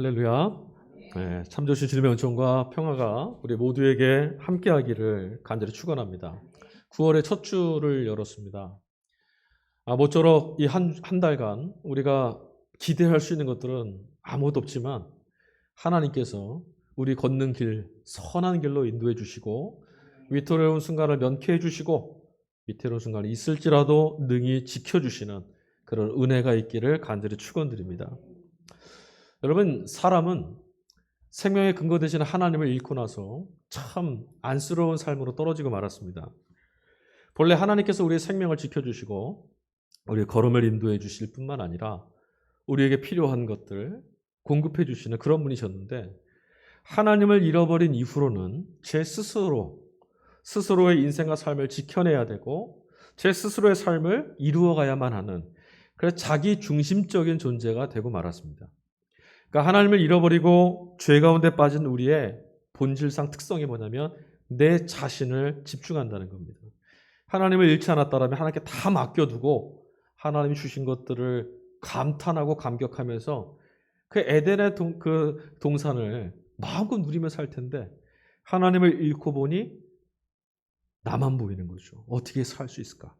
할렐루야. 네, 참 좋으신 주님의 은총과 평화가 우리 모두에게 함께하기를 간절히 축원합니다. 9월의 첫 주를 열었습니다. 모쪼록 이 한 달간 우리가 기대할 수 있는 것들은 아무것도 없지만 하나님께서 우리 걷는 길, 선한 길로 인도해 주시고 위태로운 순간을 면케해 주시고 위태로운 순간이 있을지라도 능히 지켜주시는 그런 은혜가 있기를 간절히 축원드립니다. 여러분, 사람은 생명의 근거 되시는 하나님을 잃고 나서 참 안쓰러운 삶으로 떨어지고 말았습니다. 본래 하나님께서 우리의 생명을 지켜주시고 우리의 걸음을 인도해 주실 뿐만 아니라 우리에게 필요한 것들 공급해 주시는 그런 분이셨는데, 하나님을 잃어버린 이후로는 제 스스로의 인생과 삶을 지켜내야 되고 제 스스로의 삶을 이루어가야만 하는, 그래서 자기 중심적인 존재가 되고 말았습니다. 그러니까 하나님을 잃어버리고 죄 가운데 빠진 우리의 본질상 특성이 뭐냐면 내 자신을 집중한다는 겁니다. 하나님을 잃지 않았다면 하나님께 다 맡겨두고 하나님이 주신 것들을 감탄하고 감격하면서 그 에덴의 그 동산을 마음껏 누리며 살 텐데, 하나님을 잃고 보니 나만 보이는 거죠. 어떻게 살 수 있을까?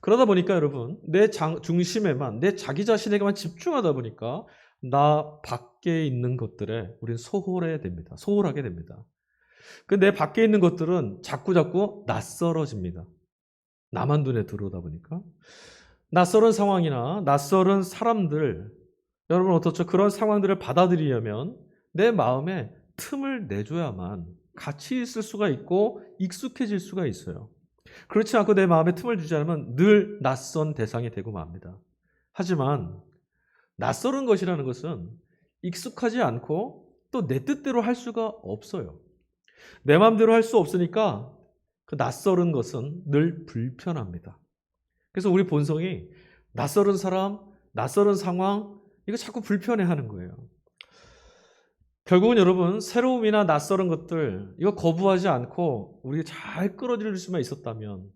그러다 보니까 여러분, 내 중심에만, 내 자기 자신에게만 집중하다 보니까 나 밖에 있는 것들에 우리는 소홀하게 됩니다. 내 밖에 있는 것들은 자꾸 낯설어집니다. 나만 눈에 들어오다 보니까. 낯설은 상황이나 낯설은 사람들, 여러분 어떻죠? 그런 상황들을 받아들이려면 내 마음에 틈을 내줘야만 같이 있을 수가 있고 익숙해질 수가 있어요. 그렇지 않고 내 마음에 틈을 주지 않으면 늘 낯선 대상이 되고 맙니다. 하지만 낯설은 것이라는 것은 익숙하지 않고 또 내 뜻대로 할 수가 없어요. 내 마음대로 할 수 없으니까 그 낯설은 것은 늘 불편합니다. 그래서 우리 본성이 낯설은 사람, 낯설은 상황, 이거 자꾸 불편해하는 거예요. 결국은 여러분, 새로움이나 낯설은 것들 이거 거부하지 않고 우리가 잘 끌어들일 수만 있었다면,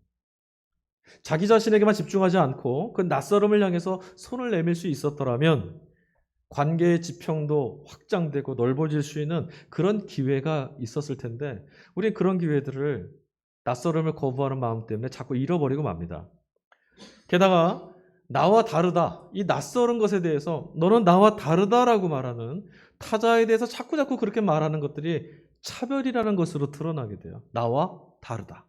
자기 자신에게만 집중하지 않고 그 낯설음을 향해서 손을 내밀 수 있었더라면 관계의 지평도 확장되고 넓어질 수 있는 그런 기회가 있었을 텐데, 우리는 그런 기회들을 낯설음을 거부하는 마음 때문에 자꾸 잃어버리고 맙니다. 게다가 나와 다르다, 이 낯설은 것에 대해서 너는 나와 다르다라고 말하는 타자에 대해서 자꾸 그렇게 말하는 것들이 차별이라는 것으로 드러나게 돼요. 나와 다르다.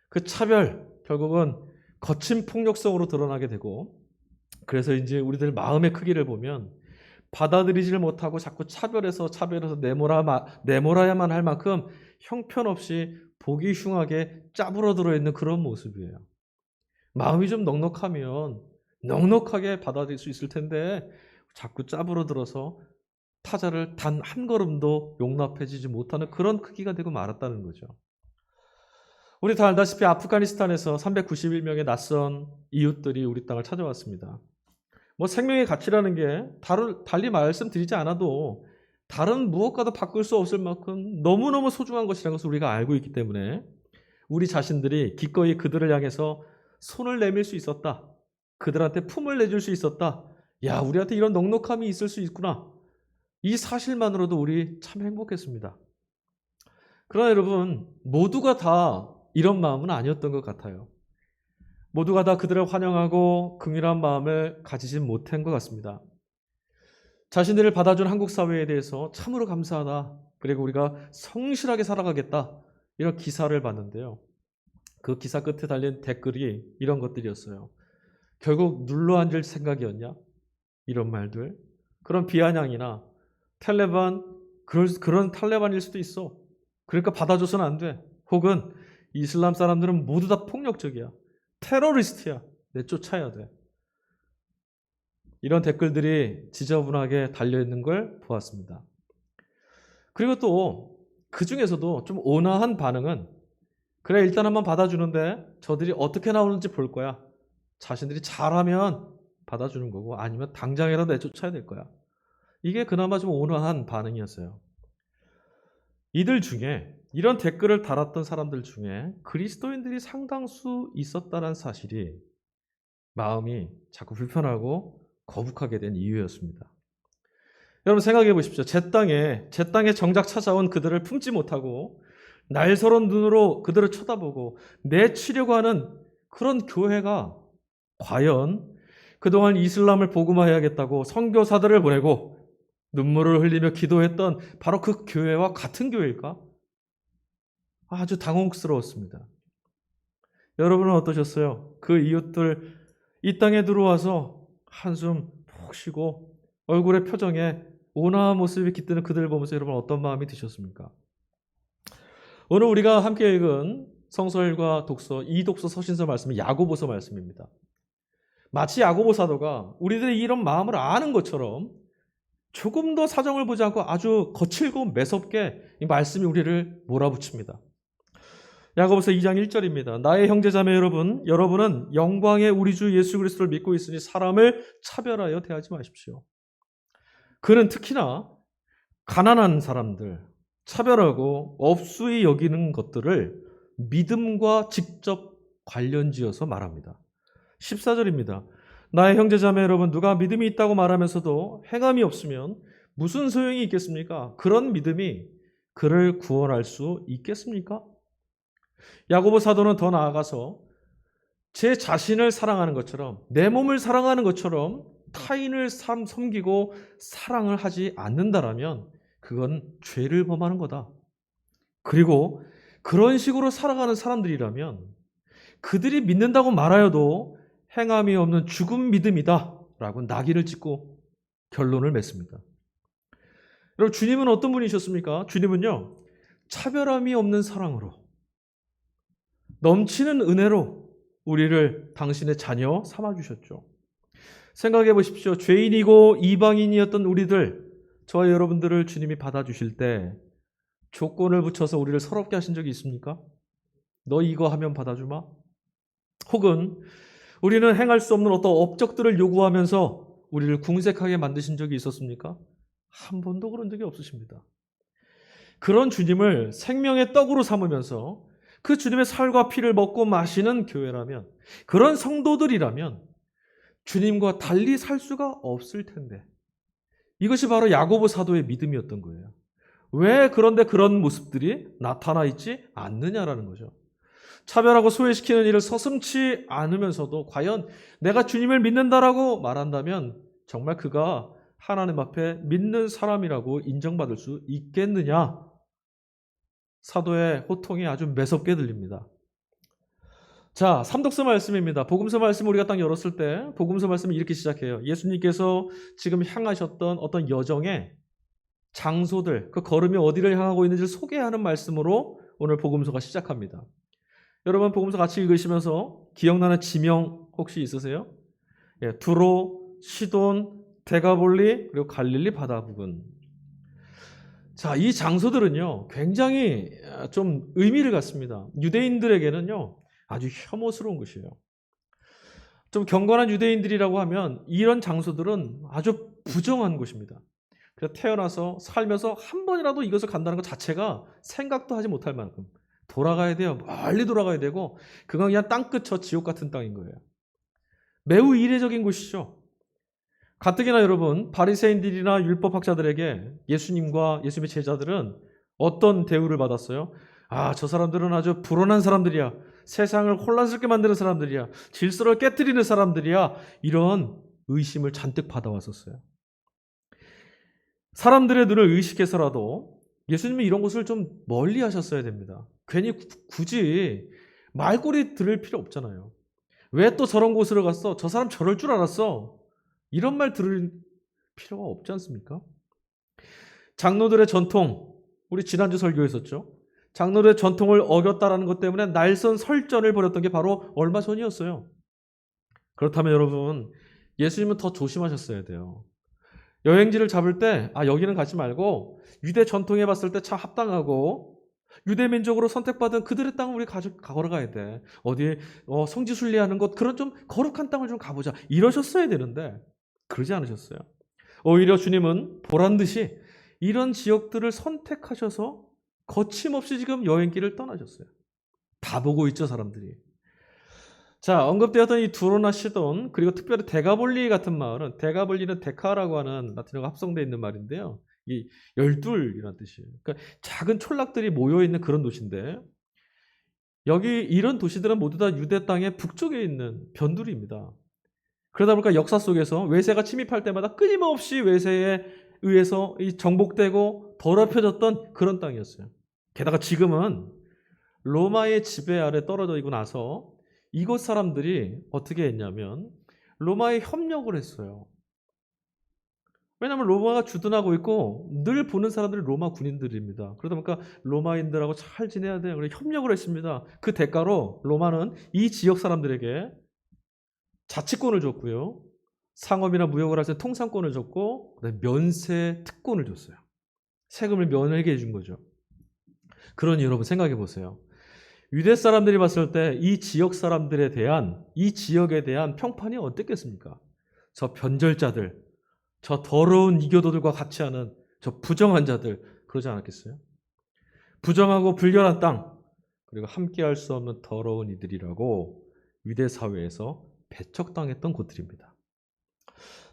그 차별 결국은 거친 폭력성으로 드러나게 되고, 그래서 이제 우리들 마음의 크기를 보면 받아들이지를 못하고 자꾸 차별해서 내몰아야만 할 만큼 형편없이 보기 흉하게 짜부러들어 있는 그런 모습이에요. 마음이 좀 넉넉하면 넉넉하게 받아들일 수 있을 텐데 자꾸 짜부러들어서 타자를 단 한 걸음도 용납해주지 못하는 그런 크기가 되고 말았다는 거죠. 우리 다 알다시피 아프가니스탄에서 391명의 낯선 이웃들이 우리 땅을 찾아왔습니다. 생명의 가치라는 게 달리 말씀드리지 않아도 다른 무엇과도 바꿀 수 없을 만큼 너무너무 소중한 것이라는 것을 우리가 알고 있기 때문에 우리 자신들이 기꺼이 그들을 향해서 손을 내밀 수 있었다. 그들한테 품을 내줄 수 있었다. 야, 우리한테 이런 넉넉함이 있을 수 있구나. 이 사실만으로도 우리 참 행복했습니다. 그러나 여러분, 모두가 다 이런 마음은 아니었던 것 같아요. 모두가 다 그들을 환영하고 긍휼한 마음을 가지진 못한 것 같습니다. 자신들을 받아준 한국 사회에 대해서 참으로 감사하다. 그리고 우리가 성실하게 살아가겠다. 이런 기사를 봤는데요. 그 기사 끝에 달린 댓글이 이런 것들이었어요. 결국 눌러앉을 생각이었냐? 이런 말들. 그런 비아냥이나 탈레반, 그런 탈레반일 수도 있어. 그러니까 받아줘서는 안 돼. 혹은 이슬람 사람들은 모두 다 폭력적이야. 테러리스트야. 내쫓아야 돼. 이런 댓글들이 지저분하게 달려있는 걸 보았습니다. 그리고 또 그 중에서도 좀 온화한 반응은, 그래 일단 한번 받아주는데 저들이 어떻게 나오는지 볼 거야. 자신들이 잘하면 받아주는 거고 아니면 당장이라도 내쫓아야 될 거야. 이게 그나마 좀 온화한 반응이었어요. 이들 중에, 이런 댓글을 달았던 사람들 중에 그리스도인들이 상당수 있었다는 사실이 마음이 자꾸 불편하고 거북하게 된 이유였습니다. 여러분 생각해 보십시오. 제 땅에 정작 찾아온 그들을 품지 못하고 날서런 눈으로 그들을 쳐다보고 내치려고 하는 그런 교회가 과연 그동안 이슬람을 복음화해야겠다고 선교사들을 보내고 눈물을 흘리며 기도했던 바로 그 교회와 같은 교회일까? 아주 당혹스러웠습니다. 여러분은 어떠셨어요? 그 이웃들 이 땅에 들어와서 한숨 푹 쉬고 얼굴의 표정에 온화한 모습이 깃드는 그들을 보면서 여러분 어떤 마음이 드셨습니까? 오늘 우리가 함께 읽은 성서일과 독서, 이 독서 서신서 말씀은 야고보서 말씀입니다. 마치 야고보 사도가 우리들의 이런 마음을 아는 것처럼 조금 더 사정을 보지 않고 아주 거칠고 매섭게 이 말씀이 우리를 몰아붙입니다. 야고보서 2장 1절입니다. 나의 형제자매 여러분, 여러분은 영광의 우리 주 예수 그리스도를 믿고 있으니 사람을 차별하여 대하지 마십시오. 그는 특히나 가난한 사람들, 차별하고 업수히 여기는 것들을 믿음과 직접 관련지어서 말합니다. 14절입니다. 나의 형제자매 여러분, 누가 믿음이 있다고 말하면서도 행함이 없으면 무슨 소용이 있겠습니까? 그런 믿음이 그를 구원할 수 있겠습니까? 야고보 사도는 더 나아가서 제 자신을 사랑하는 것처럼, 내 몸을 사랑하는 것처럼 타인을 섬기고 사랑을 하지 않는다라면 그건 죄를 범하는 거다. 그리고 그런 식으로 살아가는 사람들이라면 그들이 믿는다고 말하여도 행함이 없는 죽은 믿음이다 라고 낙인을 찍고 결론을 맺습니다. 여러분, 주님은 어떤 분이셨습니까? 주님은요, 차별함이 없는 사랑으로, 넘치는 은혜로 우리를 당신의 자녀 삼아주셨죠. 생각해 보십시오. 죄인이고 이방인이었던 우리들, 저와 여러분들을 주님이 받아주실 때 조건을 붙여서 우리를 서럽게 하신 적이 있습니까? 너 이거 하면 받아주마? 혹은 우리는 행할 수 없는 어떤 업적들을 요구하면서 우리를 궁색하게 만드신 적이 있었습니까? 한 번도 그런 적이 없으십니다. 그런 주님을 생명의 떡으로 삼으면서 그 주님의 살과 피를 먹고 마시는 교회라면, 그런 성도들이라면 주님과 달리 살 수가 없을 텐데, 이것이 바로 야고보 사도의 믿음이었던 거예요. 왜 그런데 그런 모습들이 나타나 있지 않느냐라는 거죠. 차별하고 소외시키는 일을 서슴지 않으면서도 과연 내가 주님을 믿는다라고 말한다면 정말 그가 하나님 앞에 믿는 사람이라고 인정받을 수 있겠느냐? 사도의 호통이 아주 매섭게 들립니다. 자, 삼독서 말씀입니다. 복음서 말씀 우리가 딱 열었을 때 복음서 말씀이 이렇게 시작해요. 예수님께서 지금 향하셨던 어떤 여정의 장소들, 그 걸음이 어디를 향하고 있는지를 소개하는 말씀으로 오늘 복음서가 시작합니다. 여러분 복음서 같이 읽으시면서 기억나는 지명 혹시 있으세요? 예, 두로, 시돈, 데가볼리, 그리고 갈릴리 바다 부근. 자, 이 장소들은요, 굉장히 좀 의미를 갖습니다. 유대인들에게는요, 아주 혐오스러운 것이에요. 좀 경건한 유대인들이라고 하면 이런 장소들은 아주 부정한 곳입니다. 그래서 태어나서 살면서 한 번이라도 이것을 간다는 것 자체가 생각도 하지 못할 만큼 돌아가야 돼요. 멀리 돌아가야 되고 그건 그냥 땅끝 저 지옥 같은 땅인 거예요. 매우 이례적인 곳이죠. 가뜩이나 여러분 바리새인들이나 율법학자들에게 예수님과 예수님의 제자들은 어떤 대우를 받았어요? 아, 저 사람들은 아주 불온한 사람들이야. 세상을 혼란스럽게 만드는 사람들이야. 질서를 깨뜨리는 사람들이야. 이런 의심을 잔뜩 받아왔었어요. 사람들의 눈을 의식해서라도 예수님이 이런 것을 좀 멀리 하셨어야 됩니다. 괜히 굳이 말꼬리 들을 필요 없잖아요. 왜 또 저런 곳으로 갔어? 저 사람 저럴 줄 알았어. 이런 말 들을 필요가 없지 않습니까? 장로들의 전통, 우리 지난주 설교했었죠. 장로들의 전통을 어겼다라는 것 때문에 날선 설전을 벌였던 게 바로 얼마 전이었어요. 그렇다면 여러분, 예수님은 더 조심하셨어야 돼요. 여행지를 잡을 때 여기는 가지 말고 유대 전통에 봤을 때 참 합당하고 유대 민족으로 선택받은 그들의 땅을 우리 걸어가야 돼. 어디 성지순례하는 것, 그런 좀 거룩한 땅을 좀 가보자. 이러셨어야 되는데 그러지 않으셨어요. 오히려 주님은 보란듯이 이런 지역들을 선택하셔서 거침없이 지금 여행길을 떠나셨어요. 다 보고 있죠, 사람들이. 자, 언급되었던 이 두로나 시돈, 그리고 특별히 데가볼리 같은 마을은, 데가볼리는 데카라고 하는 라틴어가 합성되어 있는 말인데요. 이 열둘이라는 뜻이에요. 그러니까 작은 촌락들이 모여 있는 그런 도시인데, 여기 이런 도시들은 모두 다 유대 땅의 북쪽에 있는 변두리입니다. 그러다 보니까 역사 속에서 외세가 침입할 때마다 끊임없이 외세에 의해서 이 정복되고 더럽혀졌던 그런 땅이었어요. 게다가 지금은 로마의 지배 아래 떨어져 있고 나서 이곳 사람들이 어떻게 했냐면 로마에 협력을 했어요. 왜냐하면 로마가 주둔하고 있고 늘 보는 사람들이 로마 군인들입니다. 그러다 보니까 로마인들하고 잘 지내야 돼요. 그래서 협력을 했습니다. 그 대가로 로마는 이 지역 사람들에게 자치권을 줬고요. 상업이나 무역을 할 때 통상권을 줬고 그다음에 면세 특권을 줬어요. 세금을 면하게 해준 거죠. 그러니 여러분 생각해 보세요. 유대 사람들이 봤을 때 이 지역 사람들에 대한 이 지역에 대한 평판이 어땠겠습니까? 저 변절자들, 저 더러운 이교도들과 같이 하는 저 부정한 자들 그러지 않았겠어요? 부정하고 불결한 땅 그리고 함께할 수 없는 더러운 이들이라고 유대 사회에서 배척당했던 곳들입니다.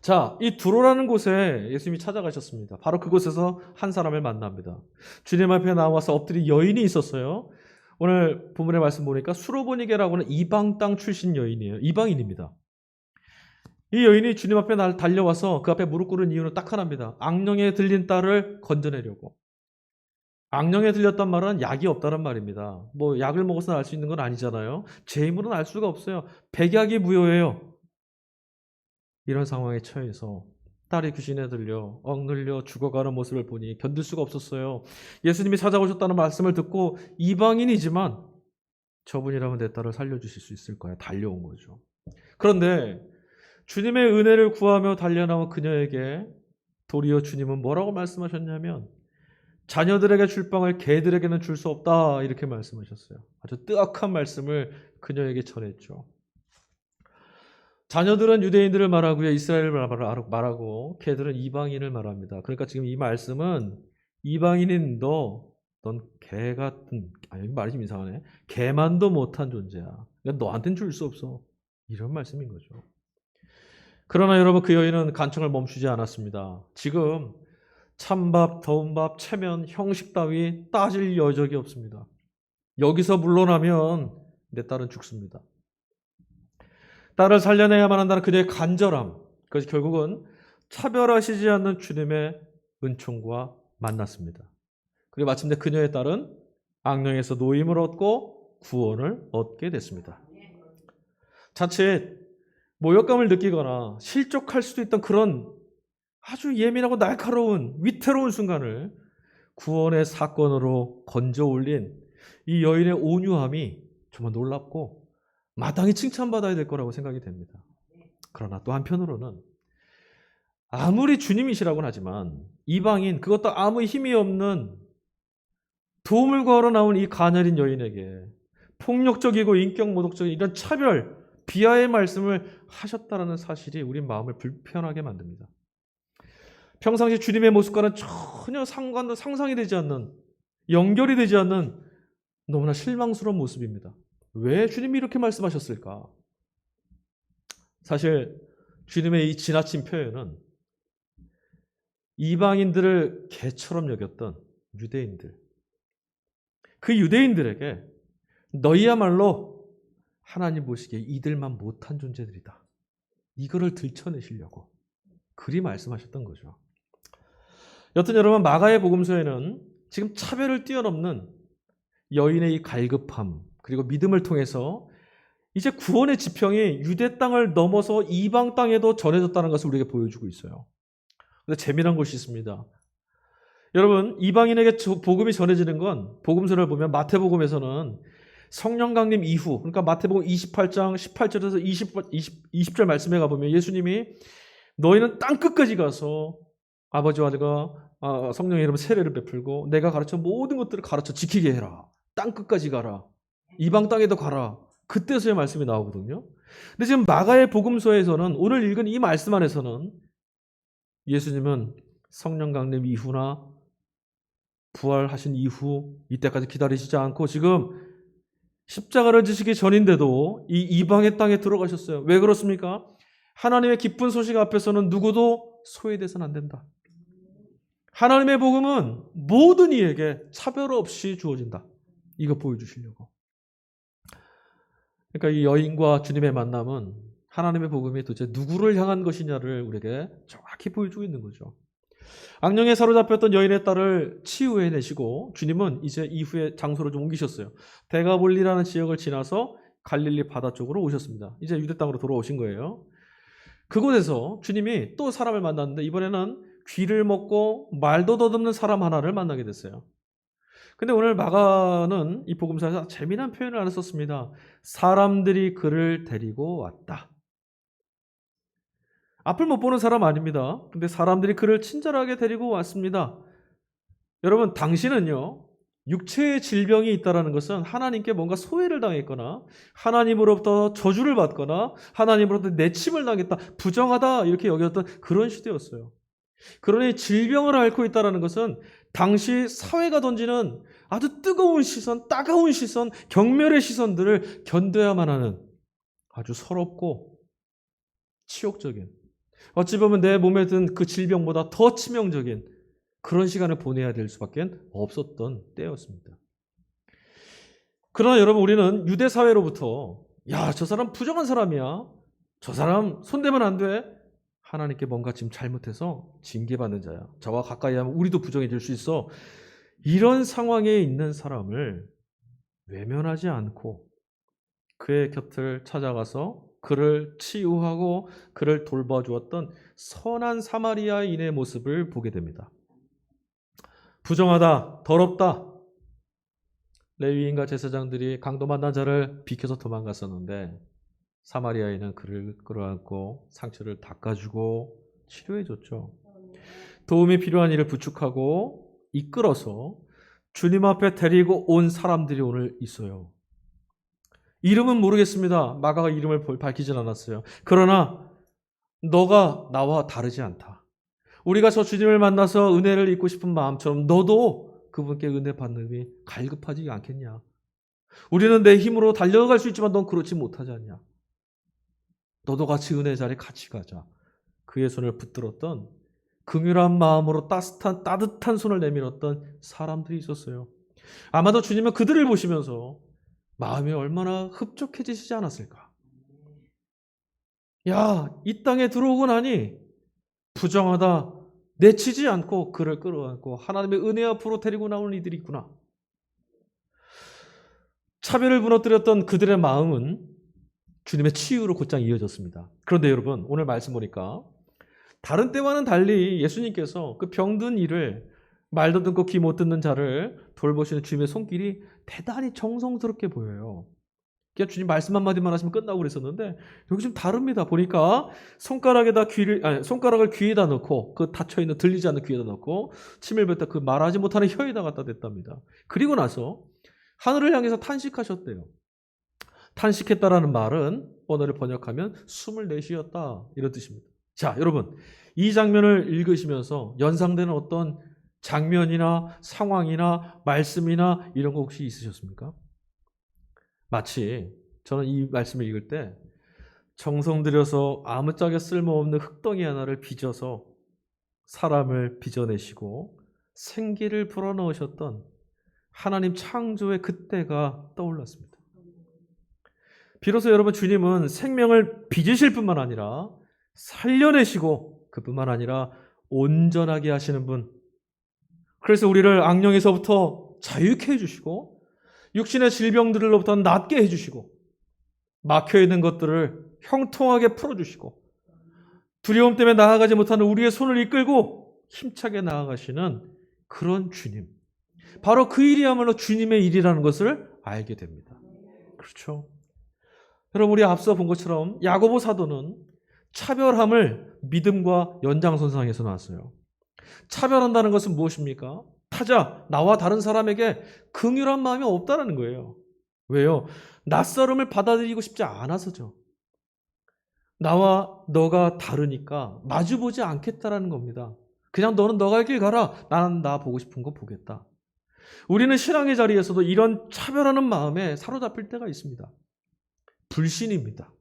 자, 이 두로라는 곳에 예수님이 찾아가셨습니다. 바로 그곳에서 한 사람을 만납니다. 주님 앞에 나와서 엎드린 여인이 있었어요. 오늘 본문의 말씀 보니까 수로보니게라고 하는 이방 땅 출신 여인이에요. 이방인입니다. 이 여인이 주님 앞에 달려와서 그 앞에 무릎 꿇은 이유는 딱 하나입니다. 악령에 들린 딸을 건져내려고. 악령에 들렸단 말은 약이 없다는 말입니다. 뭐 약을 먹어서 알 수 있는 건 아니잖아요. 제 힘으로는 알 수가 없어요. 백약이 무효예요. 이런 상황에 처해서 딸이 귀신에 들려 억눌려 죽어가는 모습을 보니 견딜 수가 없었어요. 예수님이 찾아오셨다는 말씀을 듣고 이방인이지만 저분이라면 내 딸을 살려주실 수 있을 거야. 달려온 거죠. 그런데 주님의 은혜를 구하며 달려나온 그녀에게 도리어 주님은 뭐라고 말씀하셨냐면 자녀들에게 줄 빵을 개들에게는 줄 수 없다 이렇게 말씀하셨어요. 아주 뜨악한 말씀을 그녀에게 전했죠. 자녀들은 유대인들을 말하고요. 이스라엘을 말하고 개들은 이방인을 말합니다. 그러니까 지금 이 말씀은 이방인인 넌 개 같은 아니 말이 좀 이상하네. 개만도 못한 존재야. 그러니까 너한테는 줄 수 없어. 이런 말씀인 거죠. 그러나 여러분 그 여인은 간청을 멈추지 않았습니다. 지금 찬밥, 더운 밥, 체면, 형식 따위 따질 여적이 없습니다. 여기서 물러나면 내 딸은 죽습니다. 딸을 살려내야만 한다는 그녀의 간절함, 그것이 결국은 차별하시지 않는 주님의 은총과 만났습니다. 그리고 마침내 그녀의 딸은 악령에서 노임을 얻고 구원을 얻게 됐습니다. 자칫 모욕감을 느끼거나 실족할 수도 있던 그런 아주 예민하고 날카로운 위태로운 순간을 구원의 사건으로 건져 올린 이 여인의 온유함이 정말 놀랍고 마땅히 칭찬받아야 될 거라고 생각이 됩니다. 그러나 또 한편으로는 아무리 주님이시라고는 하지만 이방인 그것도 아무 힘이 없는 도움을 구하러 나온 이 가녀린 여인에게 폭력적이고 인격모독적인 이런 차별, 비하의 말씀을 하셨다는 사실이 우리 마음을 불편하게 만듭니다. 평상시 주님의 모습과는 전혀 상상이 되지 않는 연결이 되지 않는 너무나 실망스러운 모습입니다. 왜 주님이 이렇게 말씀하셨을까? 사실 주님의 이 지나친 표현은 이방인들을 개처럼 여겼던 유대인들, 그 유대인들에게 너희야말로 하나님 보시기에 이들만 못한 존재들이다. 이거를 들춰내시려고 그리 말씀하셨던 거죠. 여튼 여러분 마가의 복음서에는 지금 차별을 뛰어넘는 여인의 이 갈급함 그리고 믿음을 통해서 이제 구원의 지평이 유대 땅을 넘어서 이방 땅에도 전해졌다는 것을 우리에게 보여주고 있어요. 그런데 재미난 것이 있습니다. 여러분 이방인에게 복음이 전해지는 건 복음서를 보면 마태복음에서는 성령 강림 이후 그러니까 마태복음 28장 18절에서 20절 말씀에 가보면 예수님이 너희는 땅 끝까지 가서 아버지와 아들과 성령의 이름으로 세례를 베풀고 내가 가르쳐 모든 것들을 가르쳐 지키게 해라. 땅 끝까지 가라. 이방 땅에도 가라. 그때서야 말씀이 나오거든요. 근데 지금 마가의 복음서에서는 오늘 읽은 이 말씀 안에서는 예수님은 성령 강림 이후나 부활하신 이후 이때까지 기다리시지 않고 지금 십자가를 지시기 전인데도 이 이방의 땅에 들어가셨어요. 왜 그렇습니까? 하나님의 기쁜 소식 앞에서는 누구도 소외돼서는 안 된다. 하나님의 복음은 모든 이에게 차별 없이 주어진다. 이거 보여주시려고. 그러니까 이 여인과 주님의 만남은 하나님의 복음이 도대체 누구를 향한 것이냐를 우리에게 정확히 보여주고 있는 거죠. 악령에 사로잡혔던 여인의 딸을 치유해내시고 주님은 이제 이후에 장소를 좀 옮기셨어요. 데가볼리라는 지역을 지나서 갈릴리 바다 쪽으로 오셨습니다. 이제 유대 땅으로 돌아오신 거예요. 그곳에서 주님이 또 사람을 만났는데 이번에는 귀를 먹고 말도 더듬는 사람 하나를 만나게 됐어요. 근데 오늘 마가는 이 복음서에서 재미난 표현을 하나 썼습니다. 사람들이 그를 데리고 왔다. 앞을 못 보는 사람 아닙니다. 근데 사람들이 그를 친절하게 데리고 왔습니다. 여러분, 당신은요, 육체의 질병이 있다는 것은 하나님께 뭔가 소외를 당했거나 하나님으로부터 저주를 받거나 하나님으로부터 내침을 당했다, 부정하다 이렇게 여겼던 그런 시대였어요. 그러니 질병을 앓고 있다는 것은 당시 사회가 던지는 아주 뜨거운 시선, 따가운 시선, 경멸의 시선들을 견뎌야만 하는 아주 서럽고 치욕적인, 어찌 보면 내 몸에 든 그 질병보다 더 치명적인 그런 시간을 보내야 될 수밖에 없었던 때였습니다. 그러나 여러분, 우리는 유대 사회로부터 야, 저 사람 부정한 사람이야, 저 사람 손대면 안 돼, 하나님께 뭔가 지금 잘못해서 징계받는 자야, 저와 가까이 하면 우리도 부정해질 수 있어, 이런 상황에 있는 사람을 외면하지 않고 그의 곁을 찾아가서 그를 치유하고 그를 돌봐주었던 선한 사마리아인의 모습을 보게 됩니다. 부정하다, 더럽다, 레위인과 제사장들이 강도 만난 자를 비켜서 도망갔었는데 사마리아인은 그를 끌어안고 상처를 닦아주고 치료해줬죠. 도움이 필요한 이를 부축하고 이끌어서 주님 앞에 데리고 온 사람들이 오늘 있어요. 이름은 모르겠습니다. 마가가 이름을 밝히진 않았어요. 그러나 너가 나와 다르지 않다. 우리가 저 주님을 만나서 은혜를 입고 싶은 마음처럼 너도 그분께 은혜 받는 게 갈급하지 않겠냐. 우리는 내 힘으로 달려갈 수 있지만 넌 그렇지 못하지 않냐. 너도 같이 은혜 자리에 같이 가자. 그의 손을 붙들었던, 긍휼한 마음으로 따뜻한 손을 내밀었던 사람들이 있었어요. 아마도 주님은 그들을 보시면서 마음이 얼마나 흡족해지시지 않았을까. 야, 이 땅에 들어오고 나니 부정하다, 내치지 않고 그를 끌어안고 하나님의 은혜 앞으로 데리고 나오는 이들이 있구나. 차별을 무너뜨렸던 그들의 마음은 주님의 치유로 곧장 이어졌습니다. 그런데 여러분, 오늘 말씀 보니까 다른 때와는 달리 예수님께서 그 병든 이를, 말도 듣고 귀 못 듣는 자를 돌보시는 주님의 손길이 대단히 정성스럽게 보여요. 그냥 주님 말씀 한마디만 하시면 끝나고 그랬었는데 여기 좀 다릅니다. 보니까 손가락을 귀에다 넣고, 그 닫혀있는 들리지 않는 귀에다 넣고 침을 뱉다 그 말하지 못하는 혀에다 갖다 댔답니다. 그리고 나서 하늘을 향해서 탄식하셨대요. 탄식했다라는 말은 언어를 번역하면 숨을 내쉬었다, 이런 뜻입니다. 자, 여러분, 이 장면을 읽으시면서 연상되는 어떤 장면이나 상황이나 말씀이나 이런 거 혹시 있으셨습니까? 마치 저는 이 말씀을 읽을 때 정성 들여서 아무짝에 쓸모없는 흙덩이 하나를 빚어서 사람을 빚어내시고 생기를 불어넣으셨던 하나님 창조의 그때가 떠올랐습니다. 비로소 여러분, 주님은 생명을 빚으실 뿐만 아니라 살려내시고 그뿐만 아니라 온전하게 하시는 분. 그래서 우리를 악령에서부터 자유케 해주시고 육신의 질병들로부터 낫게 해주시고 막혀있는 것들을 형통하게 풀어주시고 두려움 때문에 나아가지 못하는 우리의 손을 이끌고 힘차게 나아가시는 그런 주님. 바로 그 일이야말로 주님의 일이라는 것을 알게 됩니다. 그렇죠? 여러분, 우리 앞서 본 것처럼 야고보 사도는 차별함을 믿음과 연장선상에서 나왔어요. 차별한다는 것은 무엇입니까? 타자, 나와 다른 사람에게 긍휼한 마음이 없다는 거예요. 왜요? 낯설음을 받아들이고 싶지 않아서죠. 나와 너가 다르니까 마주보지 않겠다라는 겁니다. 그냥 너는 너 갈 길 가라. 나는 나 보고 싶은 거 보겠다. 우리는 신앙의 자리에서도 이런 차별하는 마음에 사로잡힐 때가 있습니다. 불신입니다.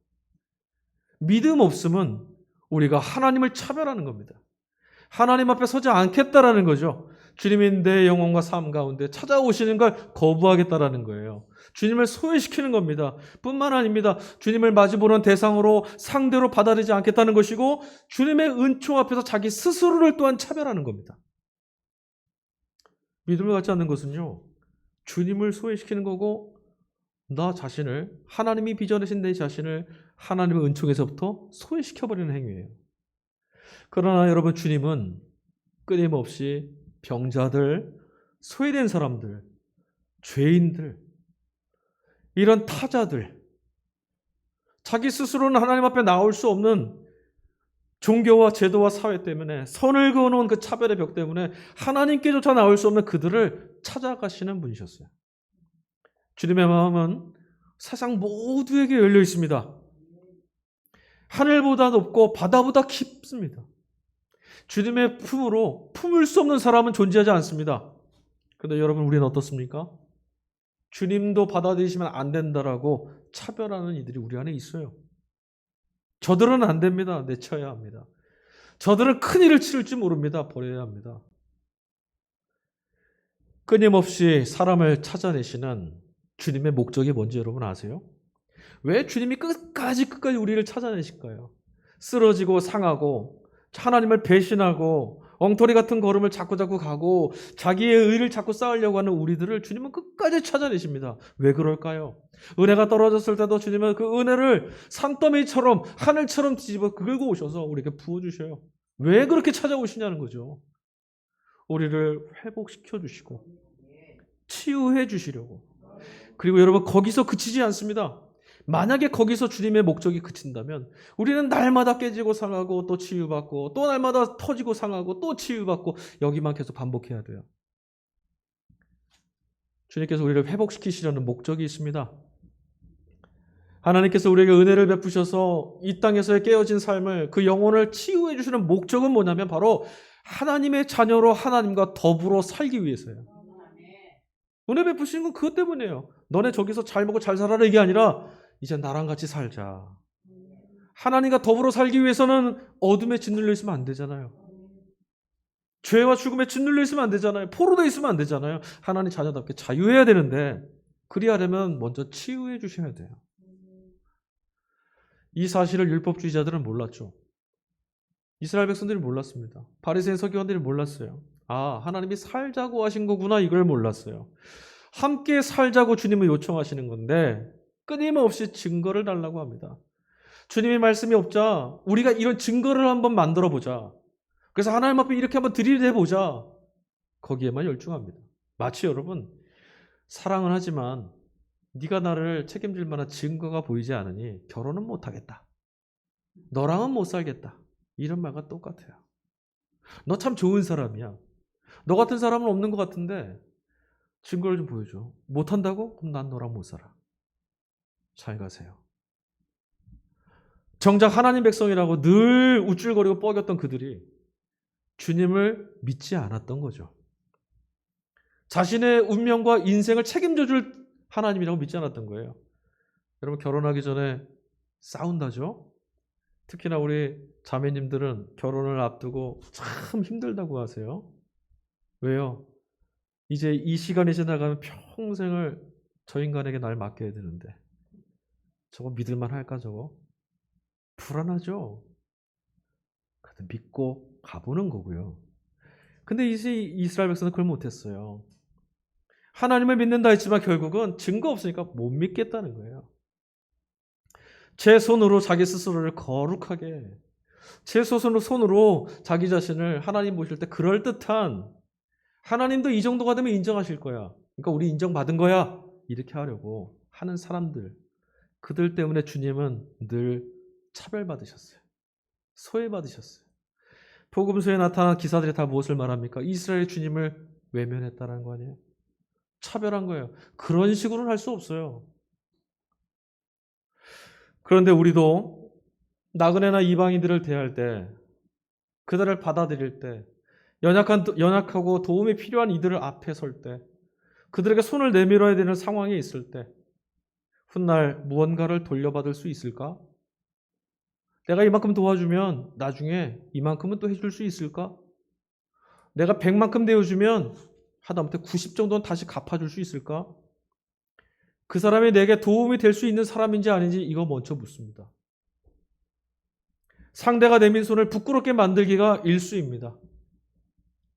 믿음 없음은 우리가 하나님을 차별하는 겁니다. 하나님 앞에 서지 않겠다라는 거죠. 주님이 내 영혼과 삶 가운데 찾아오시는 걸 거부하겠다라는 거예요. 주님을 소외시키는 겁니다. 뿐만 아닙니다. 주님을 마주보는 대상으로 상대로 받아들이지 않겠다는 것이고 주님의 은총 앞에서 자기 스스로를 또한 차별하는 겁니다. 믿음을 갖지 않는 것은요, 주님을 소외시키는 거고 나 자신을, 하나님이 빚어내신 내 자신을 하나님의 은총에서부터 소외시켜버리는 행위예요. 그러나 여러분, 주님은 끊임없이 병자들, 소외된 사람들, 죄인들, 이런 타자들, 자기 스스로는 하나님 앞에 나올 수 없는 종교와 제도와 사회 때문에, 선을 그어놓은 그 차별의 벽 때문에 하나님께조차 나올 수 없는 그들을 찾아가시는 분이셨어요. 주님의 마음은 세상 모두에게 열려 있습니다. 하늘보다 높고 바다보다 깊습니다. 주님의 품으로 품을 수 없는 사람은 존재하지 않습니다. 그런데 여러분, 우리는 어떻습니까? 주님도 받아들이시면 안 된다라고 차별하는 이들이 우리 안에 있어요. 저들은 안 됩니다. 내쳐야 합니다. 저들은 큰일을 치를 줄 모릅니다. 버려야 합니다. 끊임없이 사람을 찾아내시는 주님의 목적이 뭔지 여러분 아세요? 왜 주님이 끝까지 우리를 찾아내실까요? 쓰러지고 상하고 하나님을 배신하고 엉터리 같은 걸음을 자꾸 가고 자기의 의를 자꾸 쌓으려고 하는 우리들을 주님은 끝까지 찾아내십니다. 왜 그럴까요? 은혜가 떨어졌을 때도 주님은 그 은혜를 산더미처럼 하늘처럼 뒤집어 긁고 오셔서 우리에게 부어주셔요. 왜 그렇게 찾아오시냐는 거죠. 우리를 회복시켜 주시고 치유해 주시려고. 그리고 여러분, 거기서 그치지 않습니다. 만약에 거기서 주님의 목적이 그친다면 우리는 날마다 깨지고 상하고 또 치유받고 또 날마다 터지고 상하고 또 치유받고 여기만 계속 반복해야 돼요. 주님께서 우리를 회복시키시려는 목적이 있습니다. 하나님께서 우리에게 은혜를 베푸셔서 이 땅에서의 깨어진 삶을, 그 영혼을 치유해 주시는 목적은 뭐냐면 바로 하나님의 자녀로 하나님과 더불어 살기 위해서예요. 은혜 베푸신 건 그것 때문이에요. 너네 저기서 잘 먹고 잘 살아라 이게 아니라 이제 나랑 같이 살자. 하나님과 더불어 살기 위해서는 어둠에 짓눌려 있으면 안 되잖아요. 죄와 죽음에 짓눌려 있으면 안 되잖아요. 포로되어 있으면 안 되잖아요. 하나님 자녀답게 자유해야 되는데 그리하려면 먼저 치유해 주셔야 돼요. 이 사실을 율법주의자들은 몰랐죠. 이스라엘 백성들이 몰랐습니다. 바리새인 서기관들이 몰랐어요. 아, 하나님이 살자고 하신 거구나, 이걸 몰랐어요. 함께 살자고 주님을 요청하시는 건데 끊임없이 증거를 달라고 합니다. 주님의 말씀이 없자 우리가 이런 증거를 한번 만들어 보자. 그래서 하나님 앞에 이렇게 한번 들이대 보자. 거기에만 열중합니다. 마치 여러분, 사랑은 하지만 네가 나를 책임질 만한 증거가 보이지 않으니 결혼은 못하겠다. 너랑은 못 살겠다. 이런 말과 똑같아요. 너 참 좋은 사람이야. 너 같은 사람은 없는 것 같은데 증거를 좀 보여줘. 못한다고? 그럼 난 너랑 못 살아. 잘 가세요. 정작 하나님 백성이라고 늘 우쭐거리고 뻐겼던 그들이 주님을 믿지 않았던 거죠. 자신의 운명과 인생을 책임져 줄 하나님이라고 믿지 않았던 거예요. 여러분, 결혼하기 전에 싸운다죠? 특히나 우리 자매님들은 결혼을 앞두고 참 힘들다고 하세요. 왜요? 이제 이 시간이 지나가면 평생을 저 인간에게 날 맡겨야 되는데 저거 믿을만 할까 저거? 불안하죠? 그래도 믿고 가보는 거고요. 근데 이제 이스라엘 백성은 그걸 못했어요. 하나님을 믿는다 했지만 결국은 증거 없으니까 못 믿겠다는 거예요. 제 손으로 자기 스스로를 거룩하게, 제 손으로 자기 자신을 하나님 보실 때 그럴듯한, 하나님도 이 정도가 되면 인정하실 거야. 그러니까 우리 인정받은 거야. 이렇게 하려고 하는 사람들, 그들 때문에 주님은 늘 차별받으셨어요. 소외받으셨어요. 복음서에 나타난 기사들이 다 무엇을 말합니까? 이스라엘 주님을 외면했다는 거 아니에요? 차별한 거예요. 그런 식으로는 할 수 없어요. 그런데 우리도 나그네나 이방인들을 대할 때, 그들을 받아들일 때, 연약하고 도움이 필요한 이들을 앞에 설 때 그들에게 손을 내밀어야 되는 상황에 있을 때 훗날 무언가를 돌려받을 수 있을까? 내가 이만큼 도와주면 나중에 이만큼은 또 해줄 수 있을까? 내가 100만큼 내어주면 하다못해 90 정도는 다시 갚아줄 수 있을까? 그 사람이 내게 도움이 될 수 있는 사람인지 아닌지 이거 먼저 묻습니다. 상대가 내민 손을 부끄럽게 만들기가 일수입니다.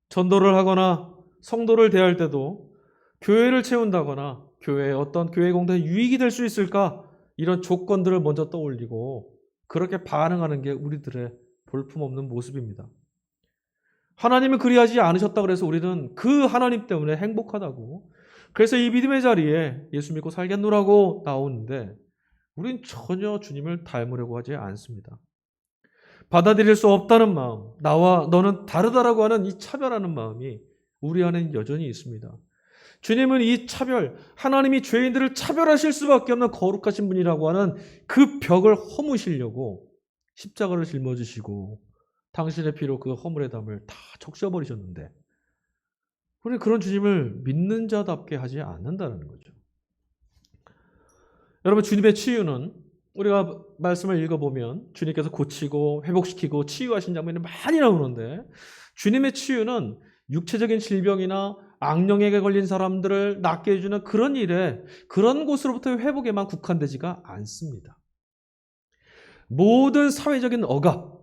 전도를 하거나 성도를 대할 때도 교회를 채운다거나 교회의 어떤 교회 공동에 유익이 될 수 있을까? 이런 조건들을 먼저 떠올리고 그렇게 반응하는 게 우리들의 볼품없는 모습입니다. 하나님은 그리하지 않으셨다고 해서 우리는 그 하나님 때문에 행복하다고, 그래서 이 믿음의 자리에 예수 믿고 살겠노라고 나오는데 우린 전혀 주님을 닮으려고 하지 않습니다. 받아들일 수 없다는 마음, 나와 너는 다르다라고 하는 이 차별하는 마음이 우리 안에 여전히 있습니다. 주님은 이 차별, 하나님이 죄인들을 차별하실 수밖에 없는 거룩하신 분이라고 하는 그 벽을 허무시려고 십자가를 짊어지시고 당신의 피로 그 허물의 담을 다 적셔버리셨는데 우리는 그런 주님을 믿는 자답게 하지 않는다는 거죠. 여러분, 주님의 치유는 우리가 말씀을 읽어보면 주님께서 고치고 회복시키고 치유하신 장면이 많이 나오는데 주님의 치유는 육체적인 질병이나 악령에게 걸린 사람들을 낫게 해주는 그런 일에, 그런 곳으로부터의 회복에만 국한되지가 않습니다. 모든 사회적인 억압,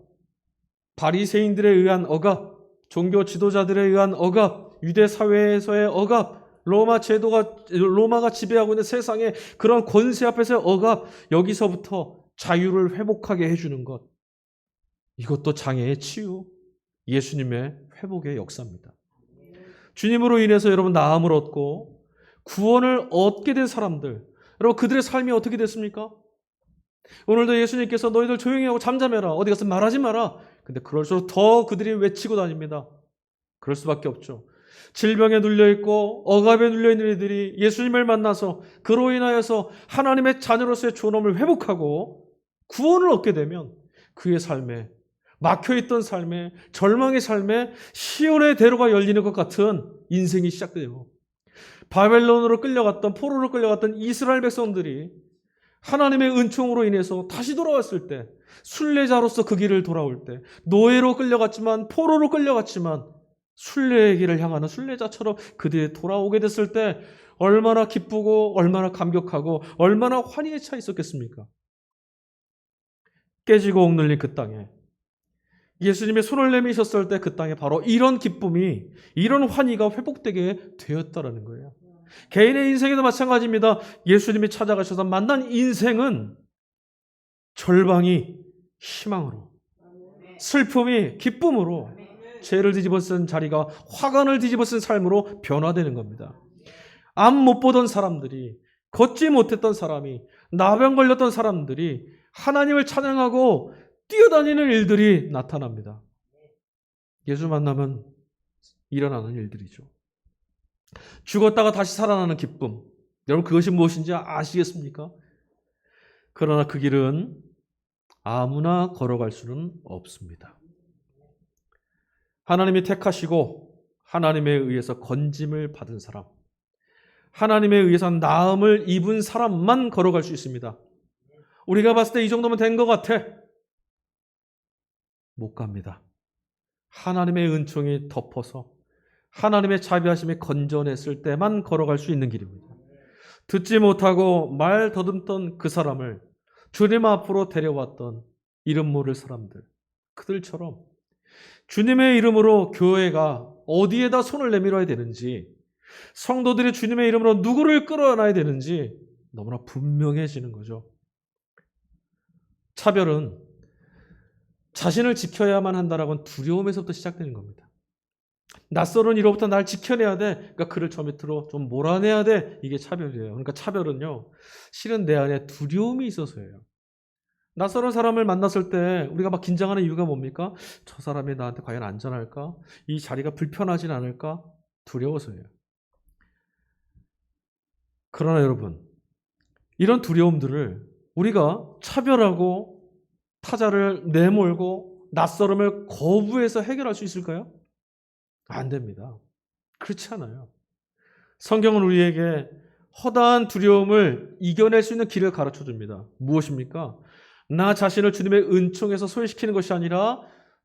바리새인들에 의한 억압, 종교 지도자들에 의한 억압, 유대 사회에서의 억압, 로마가 지배하고 있는 세상의 그런 권세 앞에서의 억압, 여기서부터 자유를 회복하게 해주는 것, 이것도 장애의 치유, 예수님의 회복의 역사입니다. 주님으로 인해서 여러분 나음을 얻고 구원을 얻게 된 사람들, 여러분 그들의 삶이 어떻게 됐습니까? 오늘도 예수님께서 너희들 조용히 하고 잠잠해라, 어디 가서 말하지 마라. 근데 그럴수록 더 그들이 외치고 다닙니다. 그럴 수밖에 없죠. 질병에 눌려있고 억압에 눌려있는 이들이 예수님을 만나서 그로 인하여서 하나님의 자녀로서의 존엄을 회복하고 구원을 얻게 되면 그의 삶에, 막혀있던 삶에, 절망의 삶에 시온의 대로가 열리는 것 같은 인생이 시작돼요. 바벨론으로 끌려갔던, 포로로 끌려갔던 이스라엘 백성들이 하나님의 은총으로 인해서 다시 돌아왔을 때, 순례자로서 그 길을 돌아올 때, 노예로 끌려갔지만, 포로로 끌려갔지만 순례의 길을 향하는 순례자처럼 그들이 돌아오게 됐을 때 얼마나 기쁘고 얼마나 감격하고 얼마나 환희에 차 있었겠습니까? 깨지고 옥눌린 그 땅에 예수님의 손을 내미셨을 때 그 땅에 바로 이런 기쁨이, 이런 환희가 회복되게 되었다라는 거예요. 개인의 인생에도 마찬가지입니다. 예수님이 찾아가셔서 만난 인생은 절망이 희망으로, 슬픔이 기쁨으로, 죄를 뒤집어쓴 자리가 화관을 뒤집어쓴 삶으로 변화되는 겁니다. 앞 못 보던 사람들이, 걷지 못했던 사람이, 나병 걸렸던 사람들이 하나님을 찬양하고 뛰어다니는 일들이 나타납니다. 예수 만나면 일어나는 일들이죠. 죽었다가 다시 살아나는 기쁨, 여러분 그것이 무엇인지 아시겠습니까? 그러나 그 길은 아무나 걸어갈 수는 없습니다. 하나님이 택하시고 하나님에 의해서 건짐을 받은 사람, 하나님에 의해서 나음을 입은 사람만 걸어갈 수 있습니다. 우리가 봤을 때 이 정도면 된 것 같아. 못 갑니다. 하나님의 은총이 덮어서 하나님의 자비하심이 건져냈을 때만 걸어갈 수 있는 길입니다. 듣지 못하고 말 더듬던 그 사람을 주님 앞으로 데려왔던 이름 모를 사람들, 그들처럼 주님의 이름으로 교회가 어디에다 손을 내밀어야 되는지, 성도들이 주님의 이름으로 누구를 끌어안아야 되는지 너무나 분명해지는 거죠. 차별은 자신을 지켜야만 한다라는 두려움에서부터 시작되는 겁니다. 낯설은 이로부터 날 지켜내야 돼. 그러니까 그를 저 밑으로 좀 몰아내야 돼. 이게 차별이에요. 그러니까 차별은요, 실은 내 안에 두려움이 있어서예요. 낯설은 사람을 만났을 때 우리가 막 긴장하는 이유가 뭡니까? 저 사람이 나한테 과연 안전할까? 이 자리가 불편하진 않을까? 두려워서예요. 그러나 여러분, 이런 두려움들을 우리가 차별하고 타자를 내몰고 낯설음을 거부해서 해결할 수 있을까요? 안 됩니다. 그렇지 않아요. 성경은 우리에게 허다한 두려움을 이겨낼 수 있는 길을 가르쳐 줍니다. 무엇입니까? 나 자신을 주님의 은총에서 소외시키는 것이 아니라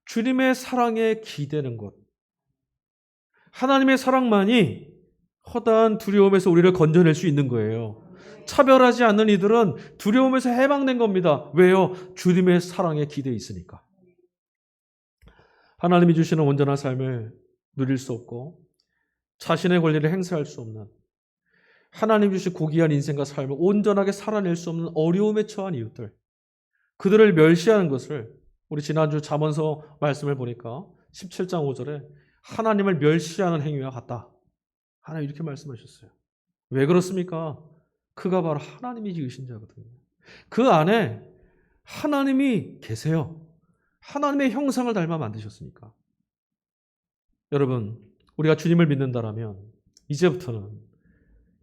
주님의 사랑에 기대는 것. 하나님의 사랑만이 허다한 두려움에서 우리를 건져낼 수 있는 거예요. 차별하지 않는 이들은 두려움에서 해방된 겁니다. 왜요? 주님의 사랑에 기대어 있으니까. 하나님이 주시는 온전한 삶을 누릴 수 없고 자신의 권리를 행사할 수 없는, 하나님 주신 고귀한 인생과 삶을 온전하게 살아낼 수 없는 어려움에 처한 이웃들, 그들을 멸시하는 것을 우리 지난주 잠언서 말씀을 보니까 17장 5절에 하나님을 멸시하는 행위와 같다. 하나님 이렇게 말씀하셨어요. 왜 그렇습니까? 그가 바로 하나님이 지으신 자거든요. 그 안에 하나님이 계세요. 하나님의 형상을 닮아 만드셨으니까. 여러분, 우리가 주님을 믿는다라면 이제부터는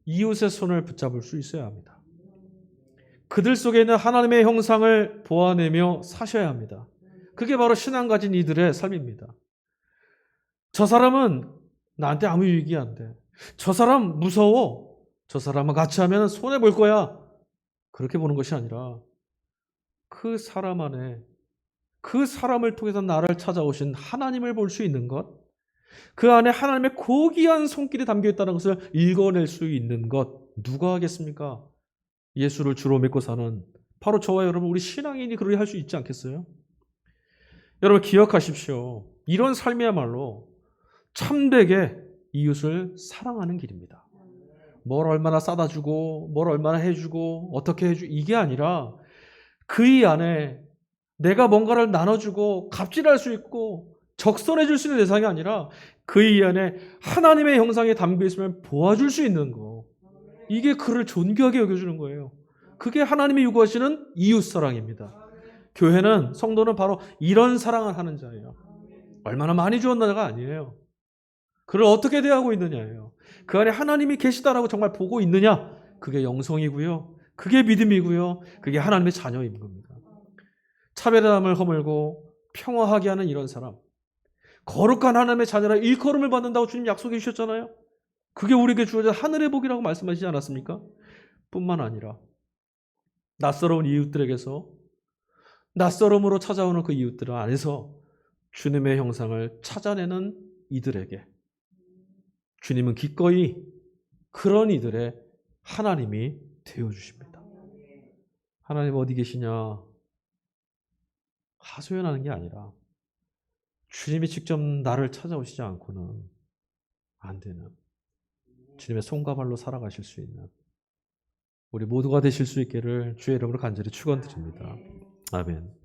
이웃의 손을 붙잡을 수 있어야 합니다. 그들 속에 있는 하나님의 형상을 보아내며 사셔야 합니다. 그게 바로 신앙 가진 이들의 삶입니다. 저 사람은 나한테 아무 유익이 안 돼. 저 사람 무서워. 저 사람과 같이 하면 손해볼 거야. 그렇게 보는 것이 아니라 그 사람 안에, 그 사람을 통해서 나를 찾아오신 하나님을 볼 수 있는 것, 그 안에 하나님의 고귀한 손길이 담겨있다는 것을 읽어낼 수 있는 것, 누가 하겠습니까? 예수를 주로 믿고 사는 바로 저와 여러분, 우리 신앙인이 그렇게 할 수 있지 않겠어요? 여러분 기억하십시오. 이런 삶이야말로 참되게 이웃을 사랑하는 길입니다. 뭘 얼마나 싸다 주고 뭘 얼마나 해주고 어떻게 해주고 이게 아니라 그이 안에 내가 뭔가를 나눠주고 갑질할 수 있고 적선해 줄 수 있는 대상이 아니라 그이 안에 하나님의 형상에 담겨 있으면 보아줄 수 있는 거, 이게 그를 존귀하게 여겨주는 거예요. 그게 하나님이 요구하시는 이웃사랑입니다. 교회는, 성도는 바로 이런 사랑을 하는 자예요. 얼마나 많이 주었느냐가 아니에요. 그를 어떻게 대하고 있느냐예요. 그 안에 하나님이 계시다라고 정말 보고 있느냐, 그게 영성이고요, 그게 믿음이고요, 그게 하나님의 자녀인 겁니다. 차별함을 허물고 평화하게 하는 이런 사람, 거룩한 하나님의 자녀라 일컬음을 받는다고 주님 약속해 주셨잖아요. 그게 우리에게 주어진 하늘의 복이라고 말씀하시지 않았습니까? 뿐만 아니라 낯설어온 이웃들에게서, 낯설음으로 찾아오는 그 이웃들 안에서 주님의 형상을 찾아내는 이들에게 주님은 기꺼이 그런 이들의 하나님이 되어주십니다. 하나님 어디 계시냐 하소연하는 게 아니라 주님이 직접 나를 찾아오시지 않고는 안 되는, 주님의 손과 발로 살아가실 수 있는 우리 모두가 되실 수 있기를 주의 이름으로 간절히 축원드립니다. 아멘.